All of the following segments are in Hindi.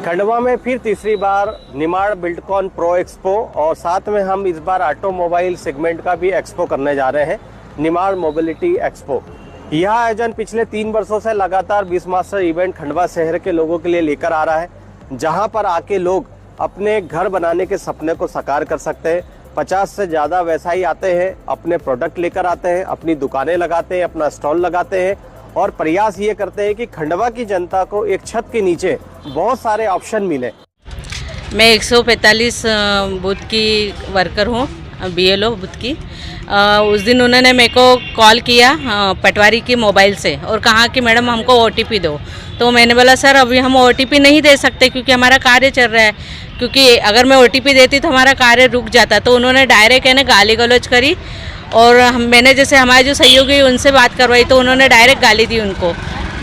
खंडवा में फिर तीसरी बार निमाड़ बिल्डकॉन प्रो एक्सपो और साथ में हम इस बार ऑटोमोबाइल सेगमेंट का भी एक्सपो करने जा रहे हैं, निमाड़ मोबिलिटी एक्सपो। यह आयोजन पिछले 3 वर्षों से लगातार बीस मास्टर इवेंट खंडवा शहर के लोगों के लिए लेकर आ रहा है, जहां पर आके लोग अपने घर बनाने के सपने को साकार कर सकते हैं। 50 से ज़्यादा व्यवसायी आते हैं, अपने प्रोडक्ट लेकर आते हैं, अपनी दुकानें लगाते हैं, अपना स्टॉल लगाते हैं और प्रयास ये करते हैं कि खंडवा की जनता को एक छत के नीचे बहुत सारे ऑप्शन मिले। मैं 145 बूथ की वर्कर हूँ, BLO बूथ की। उस दिन उन्होंने मेरे को कॉल किया पटवारी की मोबाइल से और कहा कि मैडम हमको OTP दो। तो मैंने बोला सर अभी हम OTP नहीं दे सकते क्योंकि हमारा कार्य चल रहा है, क्योंकि अगर मैं OTP देती तो हमारा कार्य रुक जाता। तो उन्होंने डायरेक्ट है ना गाली गलौज करी और मैंने जैसे हमारे जो सहयोगी उनसे बात करवाई तो उन्होंने डायरेक्ट गाली दी उनको,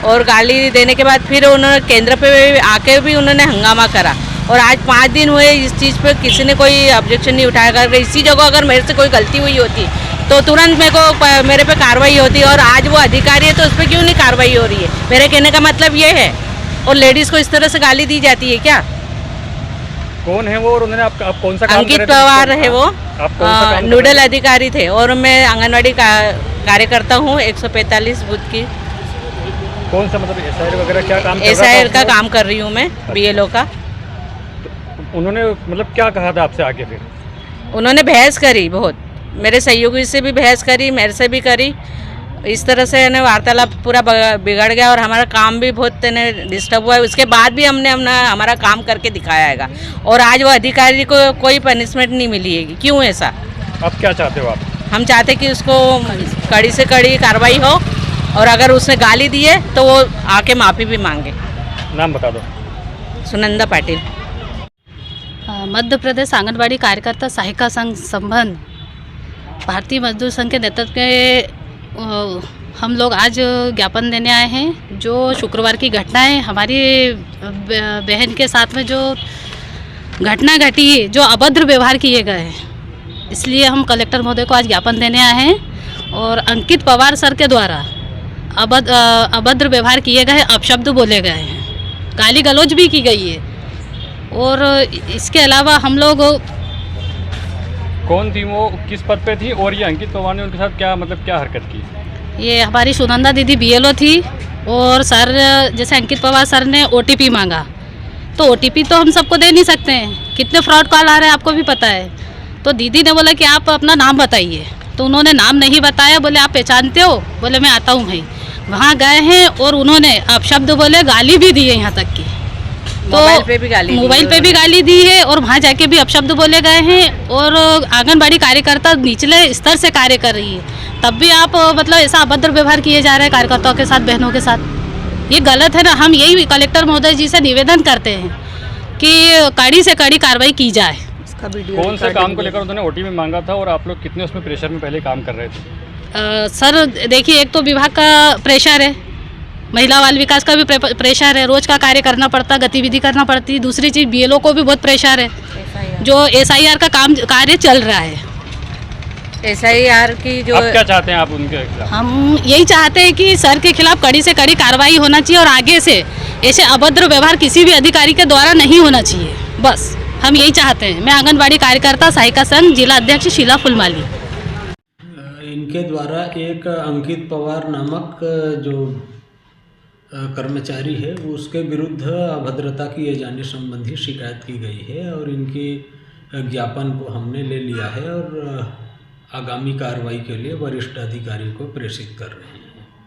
और गाली देने के बाद फिर उन्होंने केंद्र पे आके भी उन्होंने हंगामा करा। और आज 5 दिन हुए इस चीज़ पे किसी ने कोई ऑब्जेक्शन नहीं उठाया। अगर इसी जगह अगर मेरे से कोई गलती हुई होती तो तुरंत मेरे पे कार्रवाई होती, और आज वो अधिकारी है तो उस पर क्यों नहीं कार्रवाई हो रही है? मेरे कहने का मतलब ये है। और लेडीज़ को इस तरह से गाली दी जाती है क्या? कौन है वो और उन्होंने आप कौन सा काम अंकित पवार है वो, नोडल अधिकारी थे। और मैं आंगनवाड़ी कार्यकर्ता हूँ 145 बूथ की। कौन सा मतलब SIR वगैरह क्या काम? SIR का काम कर रही हूँ मैं, BLO का। तो उन्होंने मतलब क्या कहा था आपसे आगे? फिर उन्होंने बहस करी बहुत, मेरे सहयोगी से भी बहस करी, मेरे से भी करी। इस तरह से ना वार्तालाप पूरा बिगड़ गया और हमारा काम भी बहुत डिस्टर्ब हुआ है। उसके बाद भी हमने हमारा काम करके दिखाया है और आज वो अधिकारी को कोई पनिशमेंट नहीं मिली है। क्यों ऐसा? अब क्या चाहते हो आप? हम चाहते कि उसको कड़ी से कड़ी कार्रवाई हो और अगर उसने गाली दी है तो वो आके माफ़ी भी मांगे। नाम बता दो। सुनंदा पाटिल। मध्य प्रदेश आंगनबाड़ी कार्यकर्ता सहायिका संघ संबंध भारतीय मजदूर संघ के नेतृत्व में हम लोग आज ज्ञापन देने आए हैं। जो शुक्रवार की घटना है, हमारी बहन के साथ में जो घटना घटी है, जो अभद्र व्यवहार किए गए हैं, इसलिए हम कलेक्टर महोदय को आज ज्ञापन देने आए हैं। और अंकित पवार सर के द्वारा अभद्र व्यवहार किए गए, अपशब्द बोले गए हैं, गाली गलौज भी की गई है। और इसके अलावा हम लोग कौन थी वो, किस पद पे थी और ये अंकित पवार ने उनके साथ क्या क्या हरकत की? ये हमारी सुनंदा दीदी BLO थी और सर जैसे अंकित पवार सर ने OTP मांगा, तो OTP तो हम सबको दे नहीं सकते हैं, कितने फ्रॉड कॉल आ रहे हैं आपको भी पता है। तो दीदी ने बोला कि आप अपना नाम बताइए, तो उन्होंने नाम नहीं बताया। बोले आप पहचानते हो? बोले मैं आता हूँ भाई। वहाँ गए हैं और उन्होंने अपशब्द बोले, गाली भी दी है यहाँ तक की। तो मोबाइल पे भी गाली दी है और वहाँ जाके भी अपशब्द बोले गए हैं। और आंगनबाड़ी कार्यकर्ता निचले स्तर से कार्य कर रही है, तब भी आप मतलब ऐसा अभद्र व्यवहार किए जा रहे हैं कार्यकर्ताओं के साथ, बहनों के साथ। ये गलत है ना। हम यही कलेक्टर महोदय जी से निवेदन करते हैं कि कड़ी से कड़ी कार्रवाई की जाए। कौन से काम को लेकर उन्होंने OTP मांगा था और आप लोग कितने उसमें प्रेशर में पहले काम कर रहे थे? सर देखिए, एक तो विभाग का प्रेशर है, महिला बाल विकास का भी प्रेशर है, रोज का कार्य करना पड़ता, गतिविधि करना पड़ती। दूसरी चीज़ BLO को भी बहुत प्रेशर है, जो SIR का कार्य चल रहा है। SIR की जो अब क्या चाहते हैं आप उनके खिलाफ? हम यही चाहते हैं कि सर के खिलाफ कड़ी से कड़ी कार्रवाई होना चाहिए और आगे से ऐसे अभद्र व्यवहार किसी भी अधिकारी के द्वारा नहीं होना चाहिए। बस हम यही चाहते हैं। मैं आंगनबाड़ी कार्यकर्ता सहायिका संघ जिला अध्यक्ष शीला फुलमाली। इनके द्वारा एक अंकित पवार नामक जो कर्मचारी है, उसके विरुद्ध अभद्रता किए जाने संबंधी शिकायत की गई है और इनके ज्ञापन को हमने ले लिया है और आगामी कार्रवाई के लिए वरिष्ठ अधिकारी को प्रेषित कर रहे हैं।